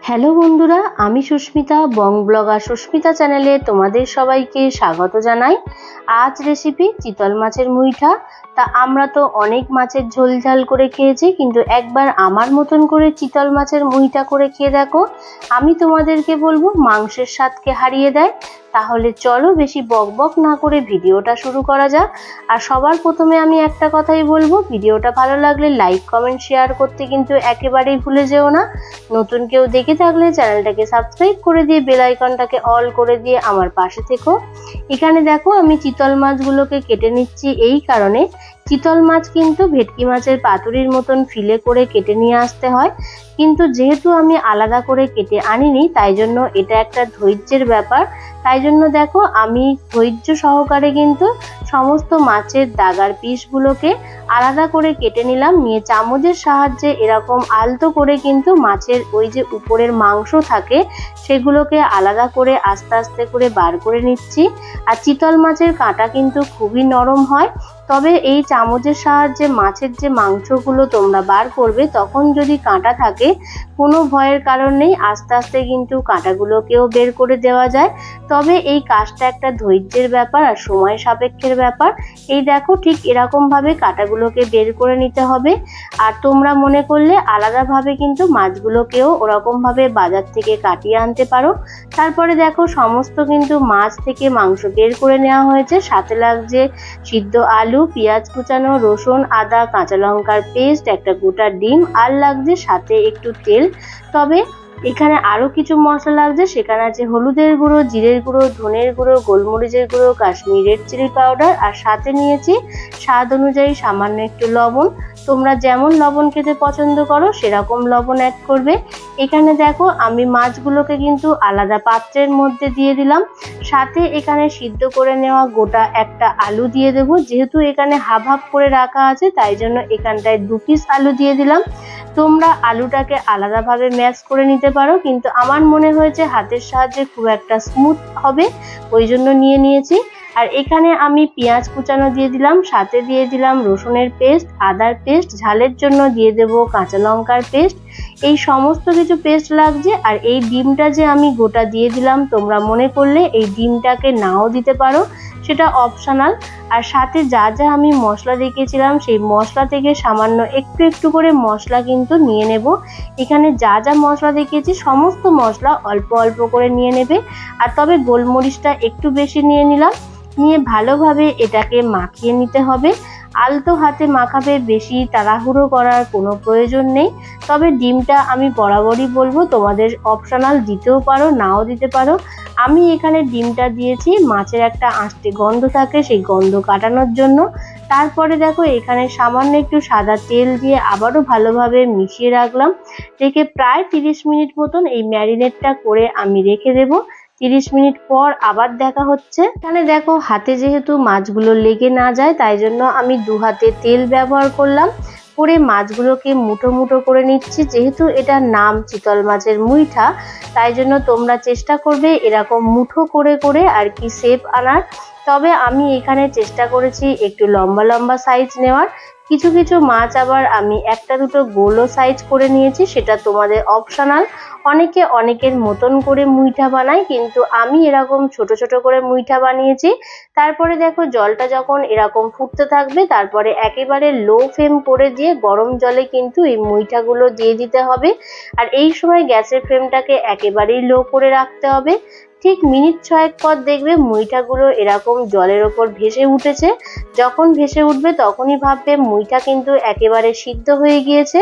Hello বন্ধুরা, আমি সুস্মিতা বং blogger Susmita চ্যানেলে তোমাদের সবাইকে স্বাগত জানাই। আজ রেসিপি চিতল মাছের মুইঠা। তা আমরা তো অনেক মাছের ঝোল ঝাল করে খেয়েছি, কিন্তু একবার আমার মতন করে চিতল মাছের মুইঠা করে খেয়ে দেখো। আমি তোমাদেরকে বলবো মাংসের স্বাদকে হারিয়ে দেয়। তাহলে চলো বেশি বকবক না করে ভিডিওটা শুরু করা যাক। আর সবার প্রথমে আমি একটা কথাই বলবো, ভিডিওটা ভালো লাগলে লাইক কমেন্ট শেয়ার করতে কিন্তু একেবারেই ভুলে যেও না। নতুন কেউ দেখে থাকলে চ্যানেলটাকে সাবস্ক্রাইব করে দিয়ে বেল আইকনটাকে অল করে দিয়ে আমার পাশে থেকো। এখানে দেখো আমি চিতল মাছগুলোকে কেটে নিচ্ছি এই কারণে, চিতল মাছ কিন্তু ভেটকি মাছের পাতুরির মতন ফিলে করে কেটে নিয়ে আসতে হয়, কিন্তু যেহেতু আমি আলাদা করে কেটে আনিনি তাই জন্য এটা একটা ধৈর্যের ব্যাপার। তাই জন্য দেখো আমি ধৈর্য সহকারে কিন্তু সমস্ত মাছের দাগার পিসগুলোকে আলাদা করে কেটে নিলাম। নিয়ে চামচের সাহায্যে এরকম আলতো করে কিন্তু মাছের ওই যে উপরের মাংস থাকে সেগুলোকে আলাদা করে আস্তে আস্তে করে বার করে নিচ্ছি। আর চিতল মাছের কাঁটা কিন্তু খুবই নরম হয়, তবে এই চামচের সাহায্যে মাছের যে মাংসগুলো তোমরা বার করবে তখন যদি কাঁটা থাকে কোনো ভয়ের কারণ নেই, আস্তে আস্তে কিন্তু কাঁটাগুলোকেও বের করে দেওয়া যায়। তবে এই কাজটা একটা ধৈর্যের ব্যাপার আর সময় সাপেক্ষের ব্যাপার। এই দেখো ঠিক এরকম ভাবে কাঁটাগুলোকে বের করে নিতে হবে। আর তোমরা মনে করলে আলাদাভাবে কিন্তু মাছগুলোকেও ওরকম ভাবে বাজার থেকে কাটিয়ে আনতে পারো। তারপরে দেখো সমস্ত কিন্তু মাছ থেকে মাংস বের করে নেওয়া হয়েছে, সাথে লাগছে সিদ্ধ আলু, পেঁয়াজ কুচানো, রসুন, আদা, কাঁচা লঙ্কার পেস্ট, একটা গোটা ডিম, আর লাগছে সাথে একটু তেল। তবে এখানে আরো কিছু মশলা লাগছে, সেখানে আছে হলুদের গুঁড়ো, জিরের গুঁড়ো, ধনের গুঁড়ো, গোলমরিচের গুঁড়ো, কাশ্মীরি রেড চিলি পাউডার, আর সাথে নিয়েছি স্বাদ অনুযায়ী সামান্য একটু লবণ। তোমরা যেমন লবণ খেতে পছন্দ করো সেরকম লবণ অ্যাড করবে। এখানে দেখো আমি মাছগুলোকে কিন্তু আলাদা পাত্রের মধ্যে দিয়ে দিলাম, সাথে এখানে সিদ্ধ করে নেওয়া গোটা একটা আলু দিয়ে দেবো। যেহেতু এখানে হাফ হাফ করে রাখা আছে তাই জন্য এখানটায় 2 পিস আলু দিয়ে দিলাম। তোমরা আলুটাকে আলাদাভাবে ম্যাশ করে নিতে পারো, কিন্তু আমার মনে হয়েছে হাতের সাহায্যে খুব একটা স্মুথ হবে, ওই জন্য নিয়ে নিয়েছি। আর এখানে আমি পেঁয়াজ কুচানো দিয়ে দিলাম, সাথে দিয়ে দিলাম রসুনের পেস্ট, আদার পেস্ট, ঝালের জন্য দিয়ে দেব কাঁচা লঙ্কার পেস্ট। এই সমস্ত কিছু পেস্ট লাগছে। আর এই ডিমটা যে আমি গোটা দিয়ে দিলাম, তোমরা মনে করলে এই ডিমটাকে নাও দিতে পারো, সেটা অপশনাল। আর সাথে যা যা আমি মশলা দেখিয়েছিলাম সেই মশলা থেকে সামান্য একটু একটু করে মশলা কিন্তু নিয়ে নেব। এখানে যা যা মশলা দেখিয়েছি সমস্ত মশলা অল্প অল্প করে নিয়ে নেবে। আর তবে গোলমরিচটা একটু বেশি নিয়ে নিলাম। নিয়ে ভালোভাবে এটাকে মাখিয়ে নিতে হবে। আলতো হাতে মাখাবে, বেশি তাড়াহুড়ো করার কোনো প্রয়োজন নেই। তবে ডিমটা আমি বরাবরই বলবো তোমাদের অপশনাল, দিতেও পারো নাও দিতে পারো। আমি এখানে ডিমটা দিয়েছি, মাছের একটা আঁশটে গন্ধ থাকে সেই গন্ধ কাটানোর জন্য। তারপরে দেখো এখানে সামান্য একটু সাদা তেল দিয়ে আবারও ভালোভাবে মিশিয়ে রাখলাম। রেখে প্রায় 30 মিনিট মতন এই ম্যারিনেটটা করে আমি রেখে দেবো। 30 মিনিট পর আবার দেখা হচ্ছে। এখানে দেখো হাতে যেহেতু মাছগুলো লেগে না যায় তাই জন্য আমি 2 হাতে তেল ব্যবহার করলাম, করে মাছগুলোকে মুঠো মুঠো করে নিচ্ছি। যেহেতু এটার নাম চিতল মাছের মুইঠা তাই জন্য তোমরা চেষ্টা করবে এরকম মুঠো করে করে আর কি শেপ আনার। তবে আমি এখানে চেষ্টা করেছি একটু লম্বা লম্বা সাইজ নেওয়ার। কিছু কিছু মাছ আবার আমি একটা দুটো গোলও সাইজ করে নিয়েছি, সেটা তোমাদের অপশনাল। অনেকে অনেকের মতন করে মুইঠা বানায়, কিন্তু আমি এরকম ছোট ছোট করে মুইঠা বানিয়েছি। তারপরে দেখো জলটা যখন এরকম ফুটতে থাকবে তারপরে একেবারে লো ফ্লেম করে দিয়ে গরম জলে কিন্তু এই মুইঠাগুলো দিয়ে দিতে হবে। আর এই সময় গ্যাসের ফ্লেমটাকে একেবারেই লো করে রাখতে হবে। ঠিক মিনিট 6 পর দেখবে মুইঠাগুলো এরকম জলের ওপর ভেসে উঠেছে। যখন ভেসে উঠবে তখনই ভাববে মুইঠা কিন্তু একেবারে সিদ্ধ হয়ে গিয়েছে।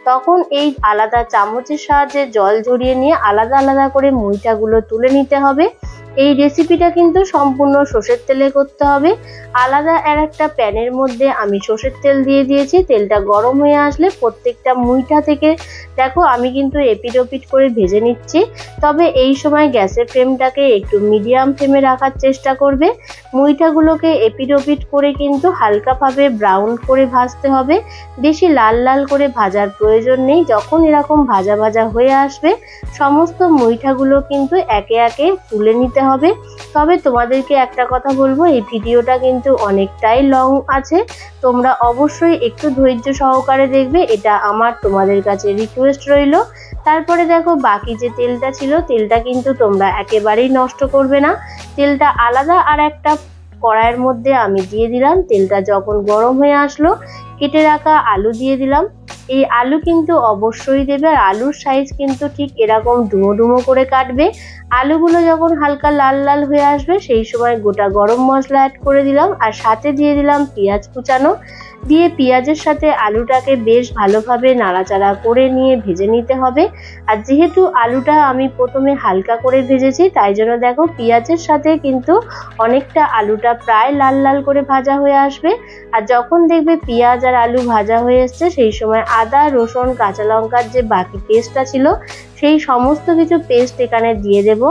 তখন এই আলাদা চামচের সাহায্যে জল ঝরিয়ে নিয়ে আলাদা আলাদা করে মুইঠাগুলো তুলে নিতে হবে। এই রেসিপিটা কিন্তু সম্পূর্ণ সর্ষের তেলে করতে হবে। আলাদা আর একটা প্যানের মধ্যে আমি সর্ষের তেল দিয়ে দিয়েছি। তেলটা গরম হয়ে আসলে প্রত্যেকটা মুইঠা থেকে দেখো আমি কিন্তু এপিট ওপিট করে ভেজে নিচ্ছি। তবে এই সময় গ্যাসের ফ্লেমটাকে একটু মিডিয়াম ফ্লেমে রাখার চেষ্টা করবে। মুইঠাগুলোকে এপিট ওপিট করে কিন্তু হালকাভাবে ব্রাউন করে ভাজতে হবে, বেশি লাল লাল করে ভাজার প্রয়োজন নেই। যখন এরকম ভাজা ভাজা হয়ে আসবে সমস্ত মুইঠাগুলো কিন্তু একে একে তুলে নিতে হবে। তবে তোমাদেরকে একটা কথা বলবো, এই ভিডিওটা কিন্তু অনেকটাই লং আছে, তোমরা অবশ্যই একটু ধৈর্য সহকারে দেখবে, এটা আমার তোমাদের কাছে রিকোয়েস্ট রইল। তারপরে দেখো বাকি যে তেলটা ছিল, তেলটা কিন্তু তোমরা একেবারেই নষ্ট করবে না। তেলটা আলাদা আর একটা কড়াইয়ের মধ্যে আমি দিয়ে দিলাম। তেলটা যখন গরম হয়ে আসলো, কেটে রাখা আলু দিয়ে দিলাম। এই আলু কিন্তু অবশ্যই দেবে, আর আলুর সাইজ কিন্তু ঠিক এরকম ডুমো ডুমো করে কাটবে। আলুগুলো যখন হালকা লাল লাল হয়ে আসবে, সেই সময় গোটা গরম মশলা অ্যাড করে দিলাম, আর সাথে দিয়ে দিলাম পেঁয়াজ কুচানো। দিয়ে পেঁয়াজের সাথে আলুটাকে বেশ ভালোভাবে নাড়াচাড়া করে নিয়ে ভেজে নিতে হবে। আর যেহেতু আলুটা আমি প্রথমে হালকা করে ভেজেছি, তাই জন্য দেখো পেঁয়াজের সাথে কিন্তু অনেকটা আলুটা প্রায় লাল লাল করে ভাজা হয়ে আসবে। আর যখন দেখবে পেঁয়াজ আর আলু ভাজা হয়ে এসছে, সেই সময় আদা রসুন কাঁচা লঙ্কার যে বাকি পেস্টটা ছিল, সেই সমস্ত কিছু পেস্ট এখানে দিয়ে দেব।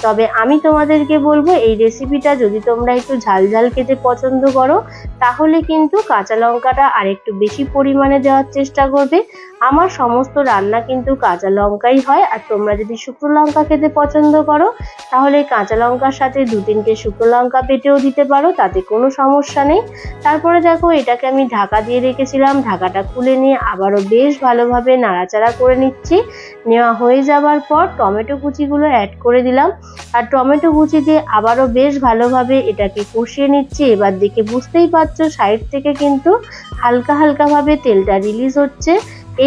তবে আমি তোমাদেরকে বলবো, এই রেসিপিটা যদি তোমরা একটু ঝাল ঝাল খেতে পছন্দ করো, তাহলে কিন্তু কাঁচা লঙ্কাটা আরেকটু বেশি পরিমাণে দেওয়ার চেষ্টা করবে। আমার সমস্ত রান্না কিন্তু কাঁচা লঙ্কাই হয়, আর তোমরা যদি শুকনো লঙ্কা খেতে পছন্দ করো, তাহলে কাঁচা লঙ্কার সাথে 2-3টে শুকনো লঙ্কা বেটেও দিতে পারো, তাতে কোনো সমস্যা নেই। তারপরে দেখো এটাকে আমি ঢাকা দিয়ে রেখেছিলাম, ঢাকাটা খুলে নিয়ে আবারও বেশ ভালোভাবে নাড়াচাড়া করে নিচ্ছি। নেওয়া হয়ে যাবার পর টমেটো কুচিগুলো অ্যাড করে দিলাম, আর টমেটো কুচি দিয়ে আবারও বেশ ভালোভাবে এটাকে কষিয়ে নিচ্ছি। এবার দেখে বুঝতেই পারছো সাইড থেকে কিন্তু হালকা হালকা ভাবে তেলটা রিলিজ হচ্ছে।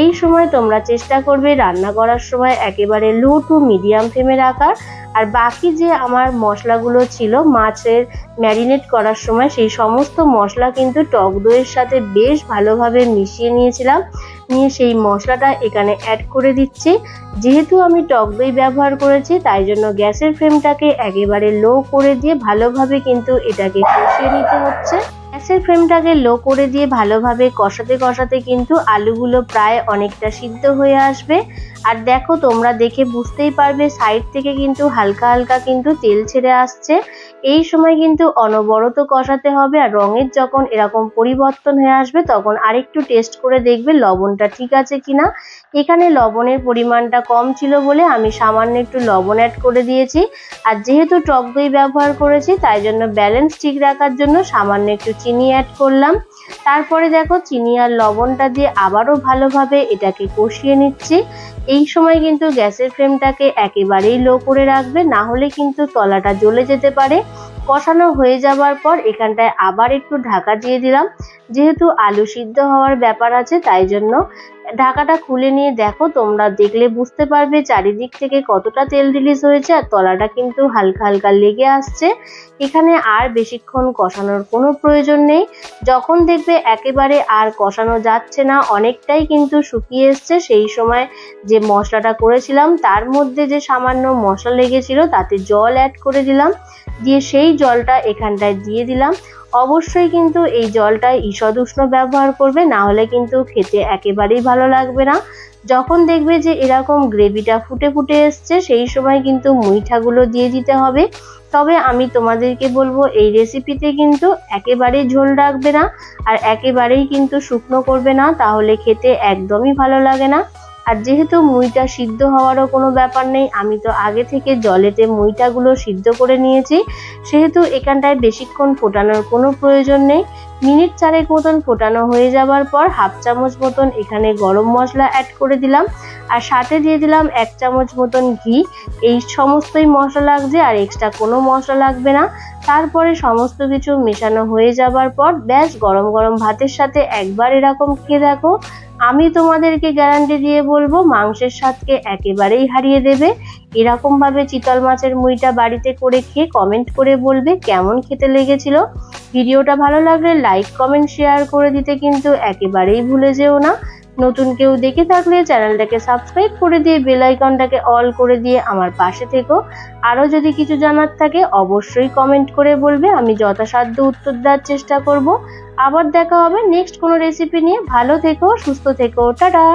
এই সময় তোমরা চেষ্টা করবে রান্না করার সময় একেবারে লো টু মিডিয়াম ফ্লেমে রাখার। আর বাকি যে আমার মশলাগুলো ছিল মাছের ম্যারিনেট করার সময়, সেই সমস্ত মশলা কিন্তু টক দইয়ের সাথে বেশ ভালোভাবে মিশিয়ে নিয়েছিলাম। নিয়ে সেই মশলাটা এখানে অ্যাড করে দিচ্ছি। যেহেতু আমি টক দই ব্যবহার করেছি, তাই জন্য গ্যাসের ফ্লেমটাকে একেবারে লো করে দিয়ে ভালোভাবে কিন্তু এটাকে কষিয়ে নিতে হচ্ছে। গ্যাসের ফ্লেমটাকে লো করে দিয়ে ভালোভাবে কষাতে কষাতে কিন্তু আলুগুলো প্রায় অনেকটা সিদ্ধ হয়ে আসবে। আর দেখো তোমরা দেখে বুঝতেই পারবে সাইড থেকে কিন্তু হালকা হালকা কিন্তু তেল ছেড়ে আসছে। এই সময় কিন্তু অনবরত কষাতে হবে, আর রঙের যখন এরকম পরিবর্তন হয়ে আসবে, তখন আরেকটু টেস্ট করে দেখবে লবণটা ঠিক আছে কিনা। এখানে লবণের পরিমাণটা কম ছিল বলে আমি সামান্য একটু লবণ অ্যাড করে দিয়েছি। আর যেহেতু টক দই ব্যবহার করেছি, তাই জন্য ব্যালেন্স ঠিক রাখার জন্য সামান্য একটু চিনি অ্যাড করলাম। তারপরে দেখো চিনি আর লবণটা দিয়ে আবারও ভালোভাবে এটাকে কষিয়ে নিচ্ছি। এই সময় কিন্তু গ্যাসের ফ্লেমটাকে একেবারেই লো করে রাখবে, না হলে কিন্তু তলাটা জ্বলে যেতে পারে। কষানো হয়ে যাবার পর এখানটায় আবার একটু ঢাকা দিয়ে দিলাম। যেহেতু আলু সিদ্ধ হওয়ার ব্যাপার আছে, তাই জন্য ঢাকাটা খুলে নিয়ে দেখো তোমরা দেখলে বুঝতে পারবে চারিদিক থেকে কতটা তেল রিলিজ হয়েছে, আর তলাটা কিন্তু হালকা হালকা লেগে আসছে। এখানে আর বেশিক্ষণ কষানোর কোনো প্রয়োজন নেই। যখন দেখবে একেবারে আর কষানো যাচ্ছে না, অনেকটাই কিন্তু শুকিয়ে এসছে, সেই সময় যে মশলাটা করেছিলাম তার মধ্যে যে সামান্য মশলা লেগেছিল, তাতে জল অ্যাড করে দিলাম। দিয়ে সেই জলটা এখানটায় দিয়ে দিলাম। অবশ্যই কিন্তু এই জলটা ঈষৎ উষ্ণ ব্যবহার করবে, না হলে কিন্তু খেতে একেবারেই ভালো লাগবে না। যখন দেখবে যে এরকম গ্রেভিটা ফুটে ফুটে এসছে, সেই সময় কিন্তু মুইঠাগুলো দিয়ে দিতে হবে। তবে আমি তোমাদেরকে বলবো, এই রেসিপিতে কিন্তু একেবারেই ঝোল রাখবে না, আর একেবারেই কিন্তু শুকনো করবে না, তাহলে খেতে একদমই ভালো লাগে না। আর যেহেতু মুইটা সিদ্ধ হওয়ারও কোনো ব্যাপার নেই, আমি তো আগে থেকে জলেতে মুইটাগুলো সিদ্ধ করে নিয়েছি, সেহেতু এখানটায় বেশিক্ষণ ফোটানোর কোনো প্রয়োজন নেই। মিনিট 4 মতন ফোটানো হয়ে যাবার পর 1/2 চামচ মতন এখানে গরম মশলা অ্যাড করে দিলাম, আর সাথে দিয়ে দিলাম 1 চামচ মতন ঘি। এই সমস্তই মশলা লাগছে, আর এক্সট্রা কোনো মশলা লাগবে না। তারপরে সমস্ত কিছু মেশানো হয়ে যাবার পর ব্যাস গরম গরম ভাতের সাথে একবার এরকম খেয়ে দেখো। আমি তোমাদেরকে গ্যারান্টি দিয়ে বলবো, মাংসের স্বাদকে একেবারেই হারিয়ে দেবে। এরকম ভাবে চিতল মাছের মুইটা বাড়িতে করে খেয়ে কমেন্ট করে বলবে কেমন খেতে লেগেছিল। ভিডিওটা ভালো লাগলে লাইক কমেন্ট শেয়ার করে দিতে কিন্তু একেবারেই ভুলে যেও না। নতুন কেউ দেখে থাকলে চ্যানেলটাকে সাবস্ক্রাইব করে দিয়ে বেল আইকনটাকে অল করে দিয়ে আমার পাশে থেকো। আরও যদি কিছু জানার থাকে অবশ্যই কমেন্ট করে বলবে, আমি যথাসাধ্য উত্তর দেওয়ার চেষ্টা করব। আবার দেখা হবে নেক্সট কোনো রেসিপি নিয়ে। ভালো থেকো, সুস্থ থেকো, টাটা।